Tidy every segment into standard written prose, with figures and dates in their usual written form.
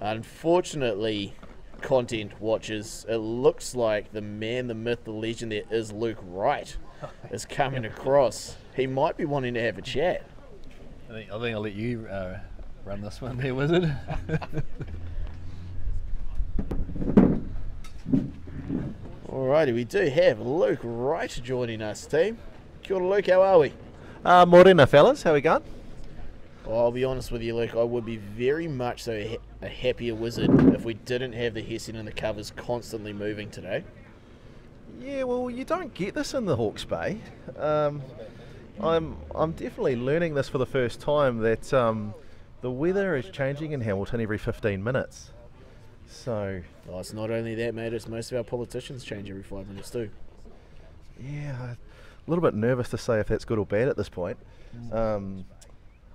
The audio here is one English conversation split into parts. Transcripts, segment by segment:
Unfortunately, content watchers, it looks like the man, the myth, the legend that is Luke Wright is coming across. He might be wanting to have a chat. I think I'll let you run this one there, Wizard. Alrighty, we do have Luke Wright joining us, team. Kia ora, Luke, how are we? Morena, fellas, how we going? Well, I'll be honest with you, Luke, I would be very much so a happier Wizard if we didn't have the Hessian and the covers constantly moving today. Yeah, well, you don't get this in the Hawke's Bay. I'm definitely learning this for the first time that the weather is changing in Hamilton every 15 minutes. So, Oh, it's not only that, mate, it's most of our politicians change every 5 minutes too. yeah, a little bit nervous to say if that's good or bad at this point.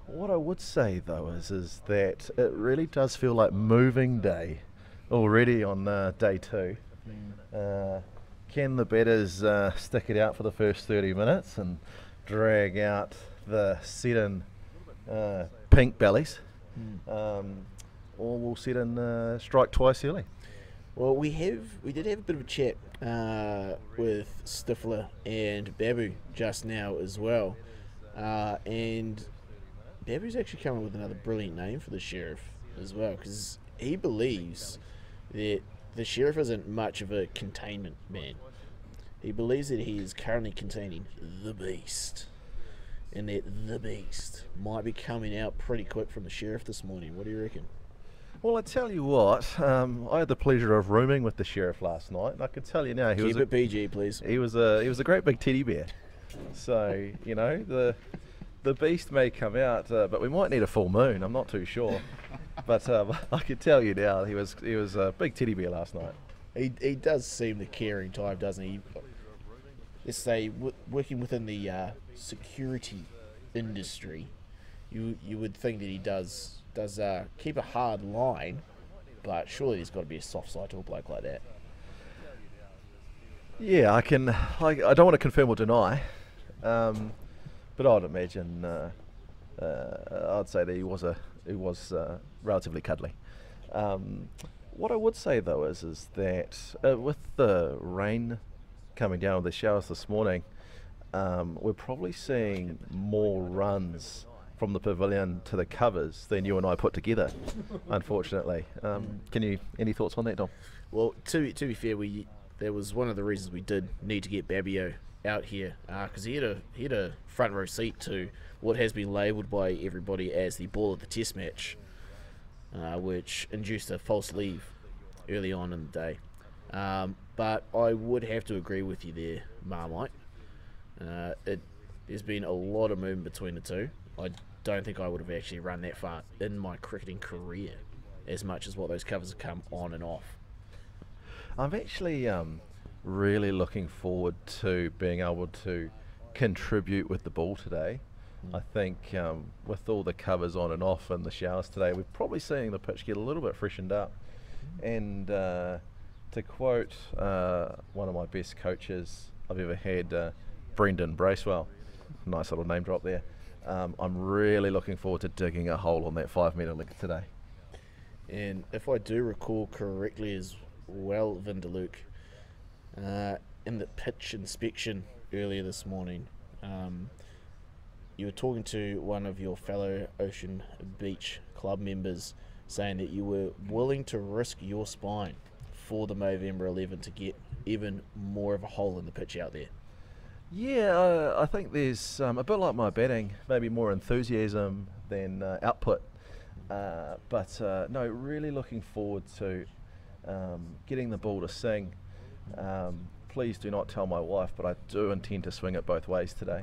What I would say though is that it really does feel like moving day already on day 2. Can the batters stick it out for the first 30 minutes and drag out the set-in pink bellies, or we'll set in strike twice early? Well, we did have a bit of a chat with Stifler and Babu just now as well, and Babu's actually come up with another brilliant name for the Sheriff as well, because he believes that the Sheriff isn't much of a containment man. He believes that he is currently containing the Beast, and that the Beast might be coming out pretty quick from the Sheriff this morning. What do you reckon? Well, I tell you what, I had the pleasure of rooming with the Sheriff last night, and I can tell you now Keep it PG, please. he was a great big teddy bear. So you know the Beast may come out, but we might need a full moon. I'm not too sure, but I can tell you now he was a big teddy bear last night. He does seem the caring type, doesn't he? Let's say working within the security industry, you would think that he does keep a hard line, but surely there's got to be a soft side to a bloke like that. Yeah, I don't want to confirm or deny, but I'd imagine I'd say that he was relatively cuddly. What I would say though is that with the rain coming down with the showers this morning, we're probably seeing more runs from the pavilion to the covers than you and I put together, unfortunately. Any thoughts on that, Dom? Well, to be fair, that was one of the reasons we did need to get Babio out here, because he had a front row seat to what has been labelled by everybody as the ball of the test match, which induced a false leave early on in the day. But I would have to agree with you there, Marmite. There's been a lot of movement between the two. I don't think I would have actually run that far in my cricketing career as much as what those covers have come on and off. I'm actually really looking forward to being able to contribute with the ball today. I think with all the covers on and off and the showers today, we're probably seeing the pitch get a little bit freshened up. And to quote one of my best coaches I've ever had, Brendan Bracewell, nice little name drop there, I'm really looking forward to digging a hole on that 5 metre leg today. And if I do recall correctly as well, Vindaluke, in the pitch inspection earlier this morning, you were talking to one of your fellow Ocean Beach club members saying that you were willing to risk your spine for the Movember 11 to get even more of a hole in the pitch out there. Yeah, I think there's a bit like my batting, maybe more enthusiasm than output. But no, really looking forward to getting the ball to sing. Please do not tell my wife, but I do intend to swing it both ways today.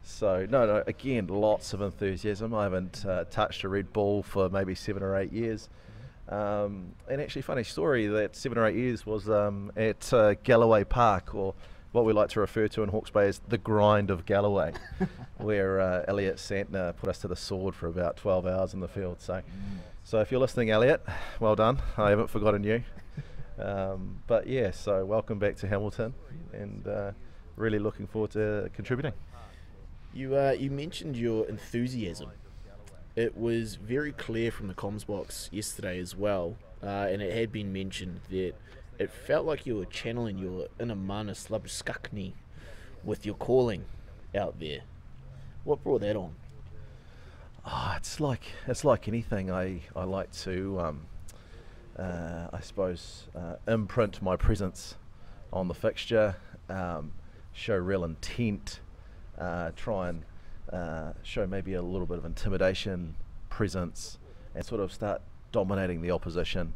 So, no, again, lots of enthusiasm. I haven't touched a red ball for maybe 7 or 8 years. And actually, funny story, that 7 or 8 years was at Galloway Park, or what we like to refer to in Hawke's Bay as the grind of Galloway, where Elliot Santner put us to the sword for about 12 hours in the field. So if you're listening, Elliot, well done. I haven't forgotten you. But yeah, so welcome back to Hamilton, and really looking forward to contributing. You mentioned your enthusiasm, it was very clear from the comms box yesterday as well, and it had been mentioned that it felt like you were channeling your inner mana Slabskakni with your calling out there. What brought that on? Oh, it's like anything. I like to, I suppose, imprint my presence on the fixture, show real intent, try and show maybe a little bit of intimidation, presence, and sort of start dominating the opposition.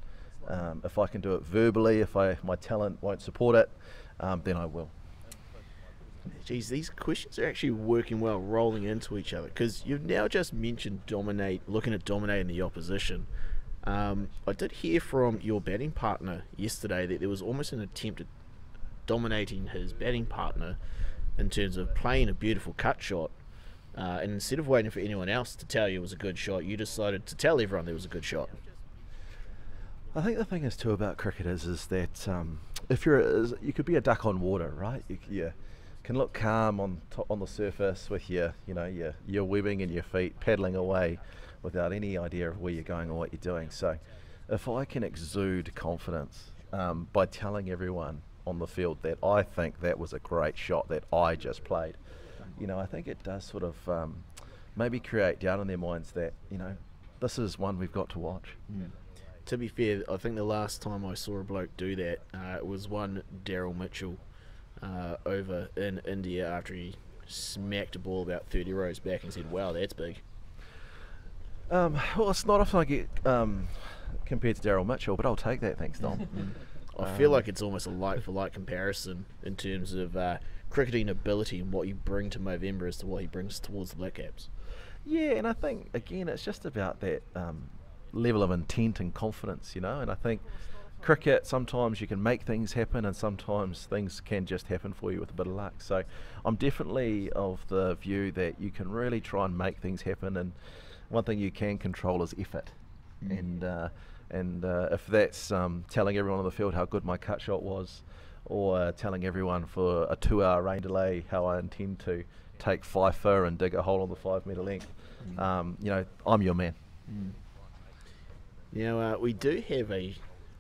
If I can do it verbally, if my talent won't support it, then I will. Geez, these questions are actually working well, rolling into each other, because you've now just mentioned looking at dominating the opposition. I did hear from your batting partner yesterday that there was almost an attempt at dominating his batting partner in terms of playing a beautiful cut shot, and instead of waiting for anyone else to tell you it was a good shot, you decided to tell everyone there was a good shot. I think the thing is too about cricket is that if you could be a duck on water, right? You can look calm on the surface with your webbing and your feet paddling away without any idea of where you're going or what you're doing. So if I can exude confidence by telling everyone on the field that I think that was a great shot that I just played, I think it does sort of maybe create doubt in their minds that this is one we've got to watch. To be fair, I think the last time I saw a bloke do that, it was one Daryl Mitchell over in India after he smacked a ball about 30 rows back and said, "Wow, that's big." Well, it's not often I get compared to Daryl Mitchell, but I'll take that, thanks, Dom. I feel like it's almost a like-for-like comparison in terms of cricketing ability and what you bring to Movember as to what he brings towards the Black Caps. Yeah, and I think, again, it's just about that level of intent and confidence, and I think cricket, sometimes you can make things happen and sometimes things can just happen for you with a bit of luck. So I'm definitely of the view that you can really try and make things happen, and one thing you can control is effort. And if that's telling everyone on the field how good my cut shot was, or telling everyone for a 2-hour rain delay how I intend to take fifer and dig a hole on the 5 metre length, I'm your man. We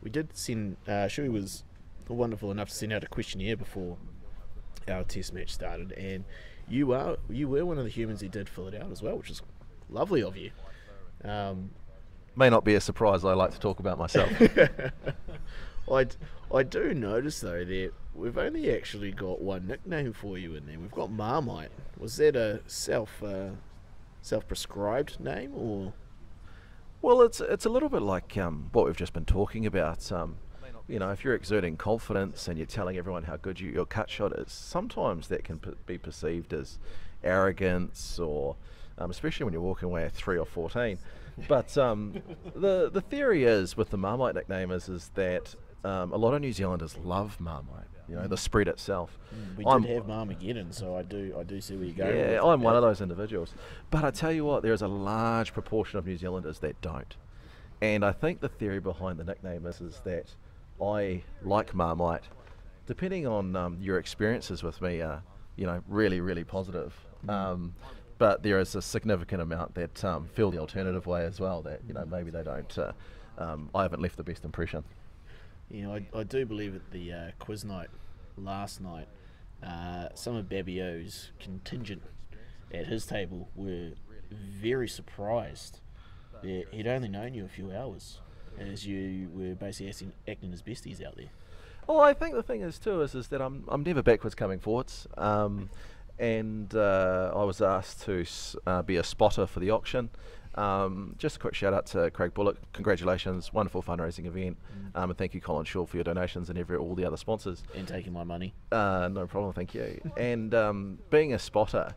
did send, Shoey was wonderful enough to send out a questionnaire before our test match started, and you were one of the humans who did fill it out as well, which is lovely of you. May not be a surprise, I like to talk about myself. I do notice though that we've only actually got one nickname for you in there. We've got Marmite. Was that a self-prescribed name, or? Well, it's a little bit like what we've just been talking about. If you're exerting confidence and you're telling everyone how good your cut shot is, sometimes that can be perceived as arrogance, or especially when you're walking away at 3 or 14. But the theory is with the Marmite nickname is that a lot of New Zealanders love Marmite. The spread itself. We did have Marmageddon, so I do see where you're going. Yeah, I'm one of those individuals. But I tell you what, there is a large proportion of New Zealanders that don't. And I think the theory behind the nickname is that I like Marmite. Depending on your experiences with me are, really, really positive. But there is a significant amount that feel the alternative way as well, that, maybe they don't, I haven't left the best impression. I do believe at the quiz night last night, some of Babio's contingent at his table were very surprised that he'd only known you a few hours, as you were basically acting as besties out there. Well, I think the thing is too is that I'm never backwards coming forwards, and I was asked to be a spotter for the auction. Just a quick shout out to Craig Bullock. Congratulations, wonderful fundraising event. And thank you, Colin Shaw, for your donations and all the other sponsors. And taking my money. No problem, thank you. And being a spotter,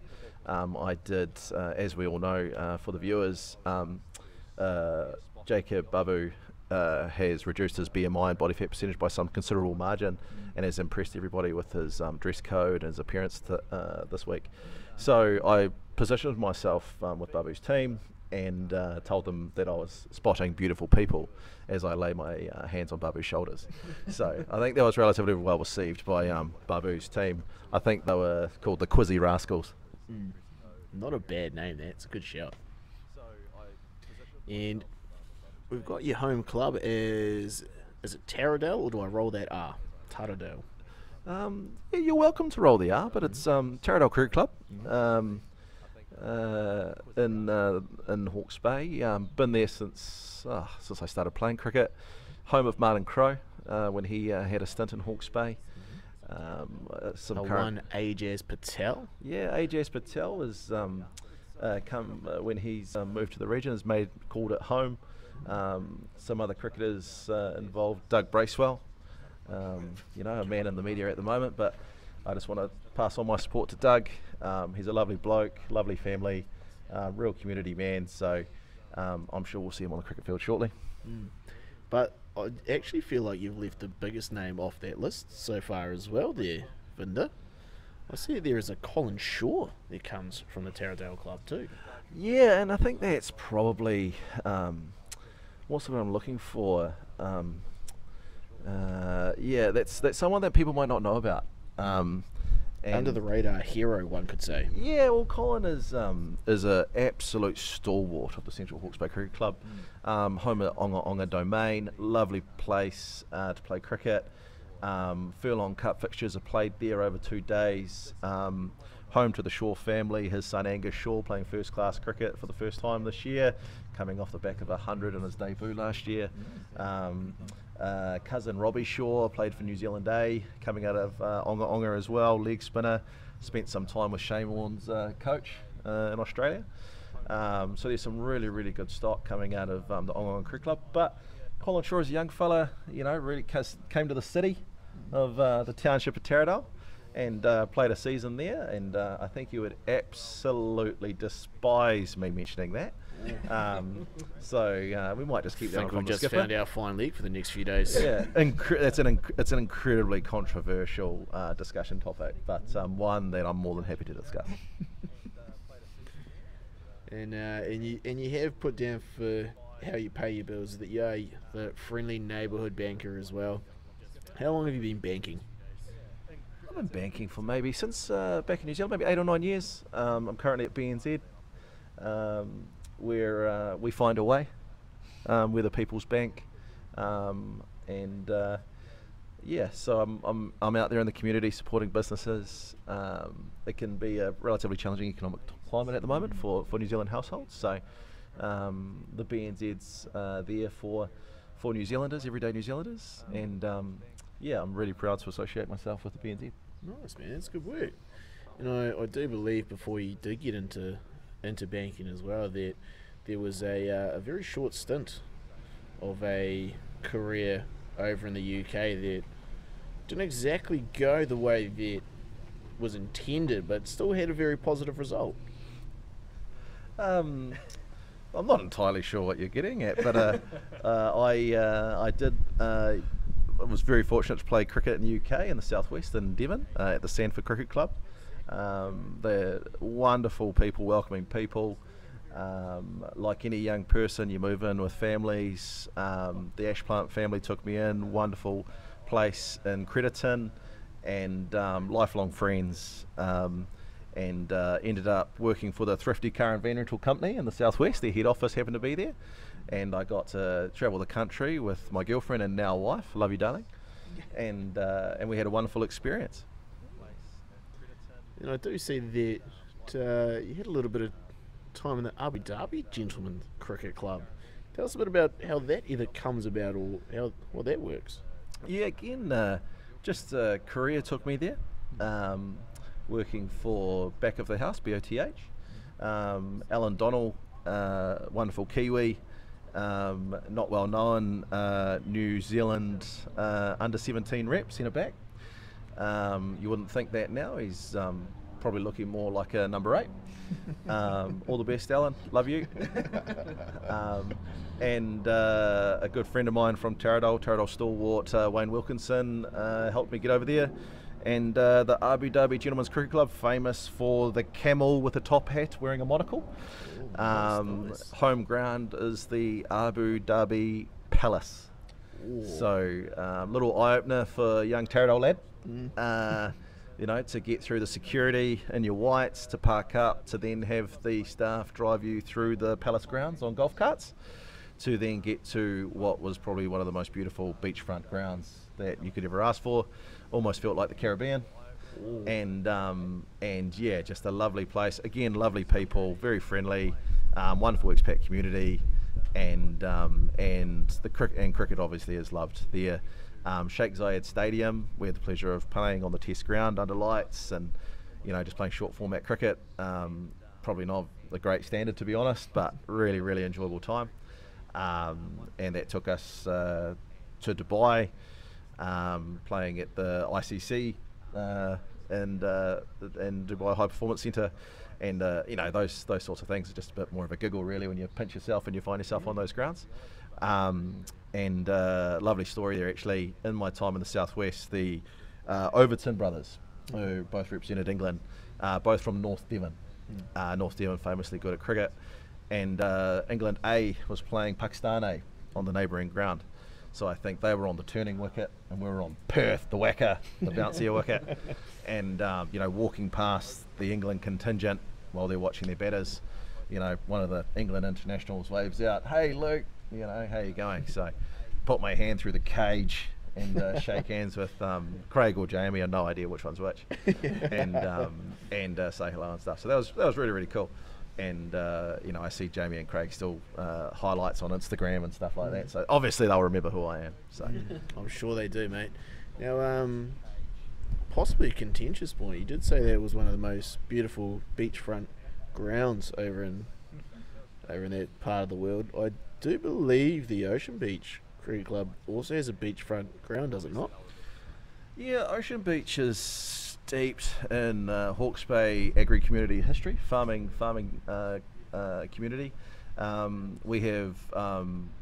I did, as we all know, for the viewers, Jacob Babu has reduced his BMI and body fat percentage by some considerable margin, and has impressed everybody with his dress code and his appearance this week. So I positioned myself with Babu's team, and told them that I was spotting beautiful people as I lay my hands on Babu's shoulders. So I think that was relatively well received by Babu's team. I think they were called the Quizzy Rascals. Not a bad name, that's a good shout. And we've got your home club is it Taradale, or do I roll that R? Taradale. Yeah, you're welcome to roll the R, but it's Taradale Cricket Club in Hawke's Bay. Been there since I started playing cricket. Home of Martin Crowe when he had a stint in Hawke's Bay. One Ajaz Patel. Yeah, Ajaz Patel has come when he's moved to the region, has called it home. Some other cricketers involved, Doug Bracewell, a man in the media at the moment, but I just want to pass on my support to Doug. He's a lovely bloke, lovely family, real community man, so I'm sure we'll see him on the cricket field shortly. But I actually feel like you've left the biggest name off that list so far as well there, Vinda. I see there is a Colin Shaw that comes from the Taradale Club too. Yeah, and I think that's probably what's what I'm looking for. That's someone that people might not know about. Under the radar hero, one could say. Yeah, well, Colin is an absolute stalwart of the Central Hawke's Bay Cricket Club. Home at Onga Domain, lovely place to play cricket. Furlong Cup fixtures are played there over 2 days. Home to the Shaw family, his son Angus Shaw playing first class cricket for the first time this year, coming off the back of 100 in his debut last year. Cousin Robbie Shaw played for New Zealand A, coming out of Onga as well, leg spinner. Spent some time with Shane Warne's coach in Australia. So there's some really, really good stock coming out of the Onga Cricket Club. But Colin Shaw is a young fella, really came to the city of the township of Taradale and played a season there, and I think you would absolutely despise me mentioning that. So we might just keep that on from the skipper. We've just found our fine league for the next few days. Yeah, it's an incredibly controversial discussion topic, but one that I'm more than happy to discuss. And you have put down for how you pay your bills that you are the friendly neighbourhood banker as well. How long have you been banking? I've been banking for maybe since back in New Zealand, maybe 8 or 9 years. I'm currently at BNZ, where we find a way. We're the People's Bank, so I'm out there in the community supporting businesses. It can be a relatively challenging economic climate at the moment for New Zealand households. So the BNZ's there for New Zealanders, everyday New Zealanders, and I'm really proud to associate myself with the BNZ. Nice, man. That's good work. And I do believe before you did get into banking as well that there was a very short stint of a career over in the UK that didn't exactly go the way that was intended, but still had a very positive result. I'm not entirely sure what you're getting at, but I was very fortunate to play cricket in the UK in the southwest in Devon at the Sandford Cricket Club. They're wonderful people, welcoming people. Like any young person, you move in with families. The Ashplant family took me in, wonderful place in Crediton, and lifelong friends. And ended up working for the Thrifty Car and Van Rental Company in the southwest. Their head office happened to be there, and I got to travel the country with my girlfriend and now wife, love you darling, and we had a wonderful experience. And I do see that you had a little bit of time in the Abu Dhabi Gentlemen Cricket Club. Tell us a bit about how that either comes about or how that works. Yeah, again, just career took me there. Working for back of the house, BOTH. Alan Donnell, wonderful Kiwi, not well known, New Zealand under 17 rep, centre back. You wouldn't think that now. He's probably looking more like a number 8. All the best, Alan. Love you. And a good friend of mine from Taradale stalwart, Wayne Wilkinson, helped me get over there. And the Abu Dhabi Gentlemen's Cricket Club, famous for the camel with a top hat wearing a monocle. Nice. Home ground is the Abu Dhabi Palace. Ooh. So little eye-opener for young Taradale lad. you know, to get through the security in your whites, to park up, to then have the staff drive you through the palace grounds on golf carts, to then get to what was probably one of the most beautiful beachfront grounds that you could ever ask for. Almost felt like the Caribbean. And yeah, just a lovely place. Again, lovely people, very friendly, wonderful expat community, and cricket obviously is loved there. Sheikh Zayed Stadium, we had the pleasure of playing on the test ground under lights, and you know, just playing short format cricket. Probably not a great standard, to be honest, but really, really enjoyable time. And that took us to Dubai, playing at the ICC and Dubai High Performance Centre, and you know, those sorts of things are just a bit more of a giggle really when you pinch yourself and you find yourself on those grounds. And lovely story there actually. In my time in the southwest, the Overton brothers, who both represented England, both from North Devon. North Devon famously good at cricket, and England A was playing Pakistan A on the neighbouring ground. So I think they were on the turning wicket and we were on Perth, the whacker, the bouncier wicket. And you know, walking past the England contingent while they're watching their batters, you know, one of the England internationals waves out, "Hey Luke, you know, how you going?" So put my hand through the cage and shake hands with Craig or Jamie, I have no idea which one's which, and say hello and stuff. So that was really, really cool. And you know, I see Jamie and Craig still highlights on Instagram and stuff like that. So obviously they'll remember who I am. So I'm sure they do, mate. Now, possibly a contentious point. You did say that it was one of the most beautiful beachfront grounds over in that part of the world. I do believe the Ocean Beach Cricket Club also has a beachfront ground, does it not? Yeah, Ocean Beach is steeped in Hawke's Bay agri community history, farming community. We have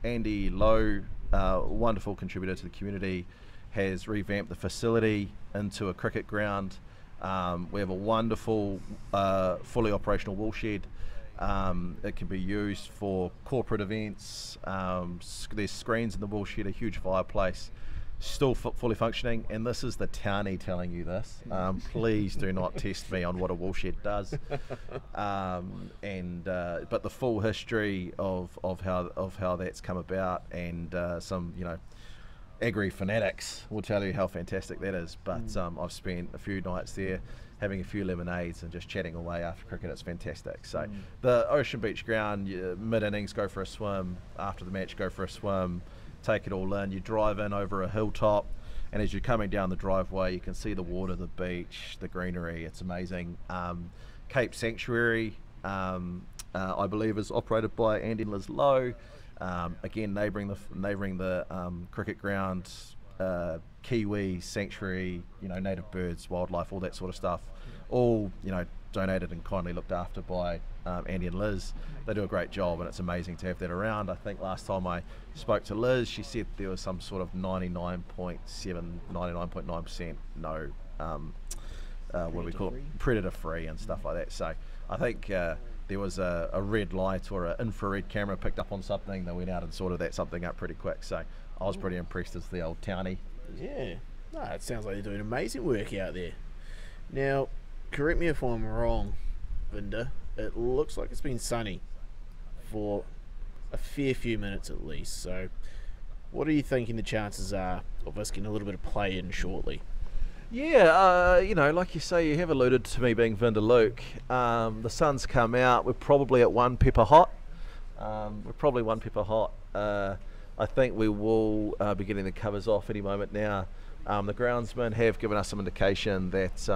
Andy Lowe, wonderful contributor to the community, has revamped the facility into a cricket ground. We have a wonderful fully operational woolshed. It can be used for corporate events. There's screens in the woolshed, a huge fireplace, still fully functioning. And this is the townie telling you this. Please do not test me on what a woolshed does. But the full history of how that's come about, and some, you know, agri fanatics will tell you how fantastic that is. But I've spent a few nights there having a few lemonades and just chatting away after cricket. It's fantastic. So the Ocean Beach ground, mid-innings go for a swim, after the match go for a swim, take it all in. You drive in over a hilltop, and as you're coming down the driveway you can see the water, the beach, the greenery. It's amazing. Cape Sanctuary, I believe, is operated by Andy and Liz Lowe. Again, neighbouring the cricket ground, Kiwi Sanctuary, you know, native birds, wildlife, all that sort of stuff, all, you know, donated and kindly looked after by Andy and Liz. They do a great job, and it's amazing to have that around. I think last time I spoke to Liz, she said there was some sort of 99.9% no what do we call it, predator free and stuff like that. So I think there was a red light or an infrared camera picked up on something. They went out and sorted that something up pretty quick. So I was pretty impressed as the old townie. Yeah, no, it sounds like they're doing amazing work out there. Now, correct me if I'm wrong, Vinda, it looks like it's been sunny for a fair few minutes at least. So what are you thinking the chances are of us getting a little bit of play in shortly? Yeah, you know, like you say, you have alluded to me being Vinda Luke. The sun's come out. We're probably at one pepper hot. I think we will be getting the covers off any moment now. The groundsmen have given us some indication that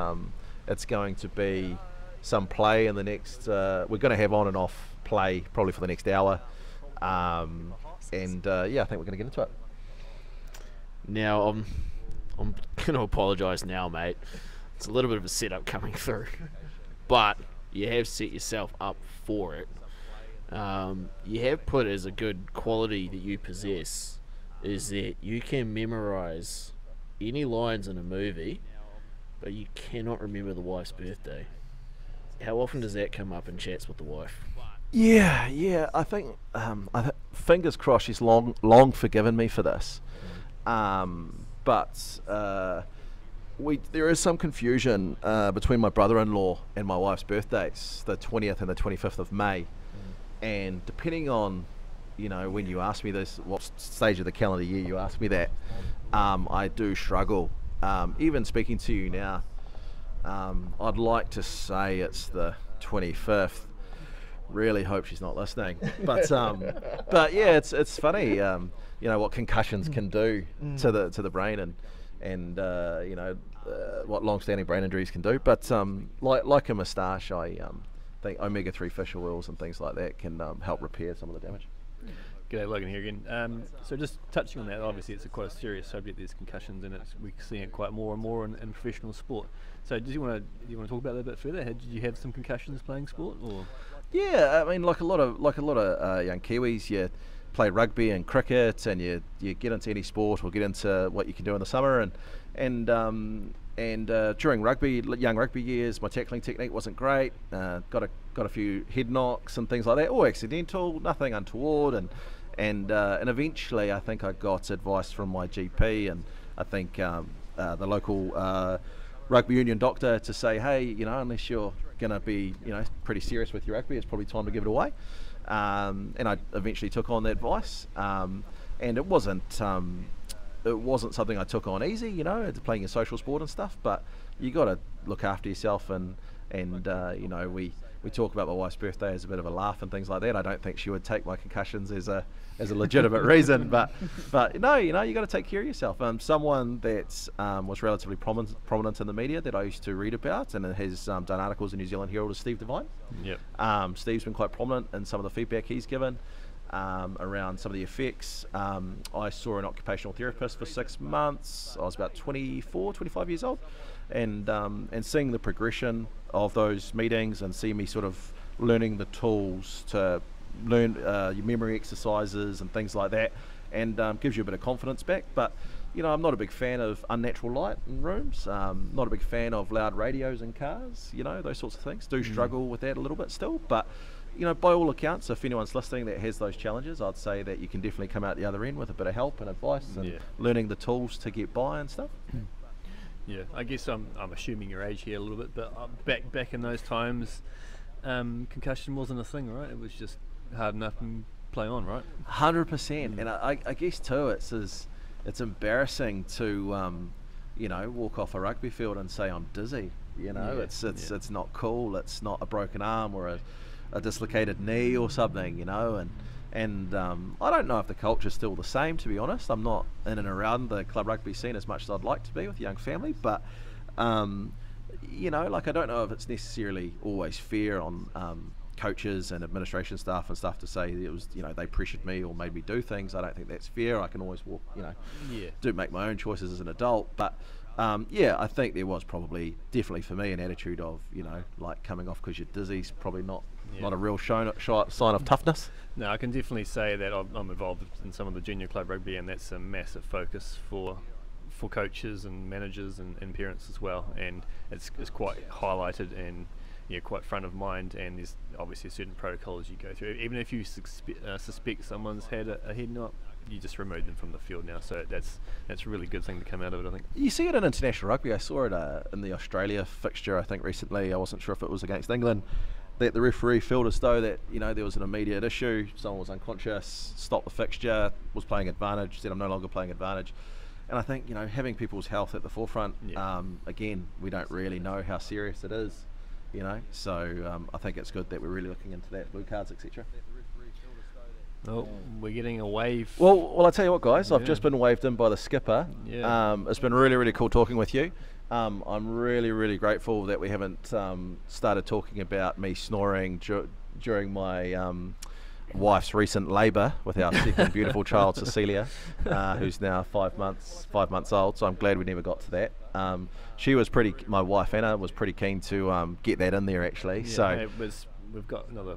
it's going to be some play in the next, we're going to have on and off play probably for the next hour. Yeah, I think we're going to get into it. Now, I'm going to apologise now, mate. It's a little bit of a setup coming through. But you have set yourself up for it. You have put as a good quality that you possess is that you can memorise any lines in a movie, but you cannot remember the wife's birthday. How often does that come up in chats with the wife? Yeah. I think fingers crossed she's long forgiven me for this. But there is some confusion between my brother-in-law and my wife's birthdays, the 20th and the 25th of May. And depending on, when you ask me this, what stage of the calendar year you ask me that, I do struggle. Even speaking to you now, I'd like to say it's the 25th. Really hope she's not listening. But yeah, it's funny, what concussions can do to the brain, and what long-standing brain injuries can do. But like a moustache, I think omega-3 fish oils and things like that can help repair some of the damage. G'day, Logan here again. So just touching on that, obviously it's quite a serious subject, these concussions, and we're seeing it quite more and more in professional sport. So do you want to talk about that a bit further? Did you have some concussions playing sport, or? Yeah, I mean, like a lot of young Kiwis, you play rugby and cricket, and you get into any sport or get into what you can do in the summer, and during young rugby years, my tackling technique wasn't great. Got a few head knocks and things like that, all accidental, nothing untoward, and eventually I think I got advice from my GP, and I think the local rugby union doctor, to say, hey, unless you're going to be pretty serious with your rugby, it's probably time to give it away. And I eventually took on that advice, and it wasn't something I took on easy, playing a social sport and stuff, but you got to look after yourself, and we talk about my wife's birthday as a bit of a laugh and things like that. I don't think she would take my concussions as a legitimate reason, but no, you got to take care of yourself. Someone that was relatively prominent in the media that I used to read about and has done articles in New Zealand Herald is Steve Devine. Yep. Steve's been quite prominent in some of the feedback he's given around some of the effects. I saw an occupational therapist for 6 months. I was about 24, 25 years old, and seeing the progression of those meetings and see me sort of learning the tools to learn your memory exercises and things like that, and gives you a bit of confidence back. But I'm not a big fan of unnatural light in rooms, not a big fan of loud radios in cars, those sorts of things. Do struggle with that a little bit still, but by all accounts, if anyone's listening that has those challenges, I'd say that you can definitely come out the other end with a bit of help and advice and learning the tools to get by and stuff. Yeah, I guess I'm assuming your age here a little bit, but back in those times, concussion wasn't a thing, right? It was just hard enough and play on, right? 100%. And I guess too, it's embarrassing to walk off a rugby field and say I'm dizzy. It's not cool. It's not a broken arm or a dislocated knee or something, and I don't know if the culture's still the same, to be honest. I'm not in and around the club rugby scene as much as I'd like to be with a young family, but I don't know if it's necessarily always fair on coaches and administration staff and stuff to say it was, they pressured me or made me do things. I don't think that's fair. I can always walk, make my own choices as an adult, but I think there was definitely for me an attitude of, like coming off because you're dizzy is probably not a real sign of toughness. No, I can definitely say that I'm involved in some of the junior club rugby, and that's a massive focus for coaches and managers and parents as well, and it's quite highlighted and quite front of mind, and there's obviously certain protocols you go through. Even if you suspect someone's had a head knock, you just remove them from the field now. So that's a really good thing to come out of it, I think. You see it in international rugby. I saw it in the Australia fixture, I think, recently. I wasn't sure if it was against England, that the referee felt as though that there was an immediate issue, someone was unconscious, stopped the fixture, was playing advantage, said I'm no longer playing advantage. And I think having people's health at the forefront, again, we don't really know how serious it is, so I think it's good that we're really looking into that, blue cards, etc. Oh, we're getting a wave. Well, I tell you what, guys, I've just been waved in by the skipper. It's been really, really cool talking with you. I'm really, really grateful that we haven't started talking about me snoring during my wife's recent labour with our second beautiful child, Cecilia, who's now 5 months old. So I'm glad we never got to that. She was my wife Anna was pretty keen to get that in there actually. So we've got another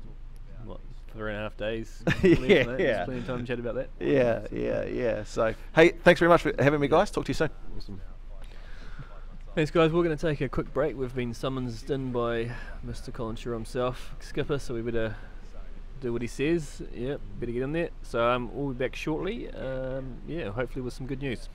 3.5 days. There's plenty of time to chat about that. Yeah. So hey, thanks very much for having me, guys. Talk to you soon. Awesome. Thanks, guys. We're going to take a quick break. We've been summoned in by Mr. Colin Shearer himself, skipper, so we better do what he says. Better get in there. So we'll be back shortly. Hopefully with some good news.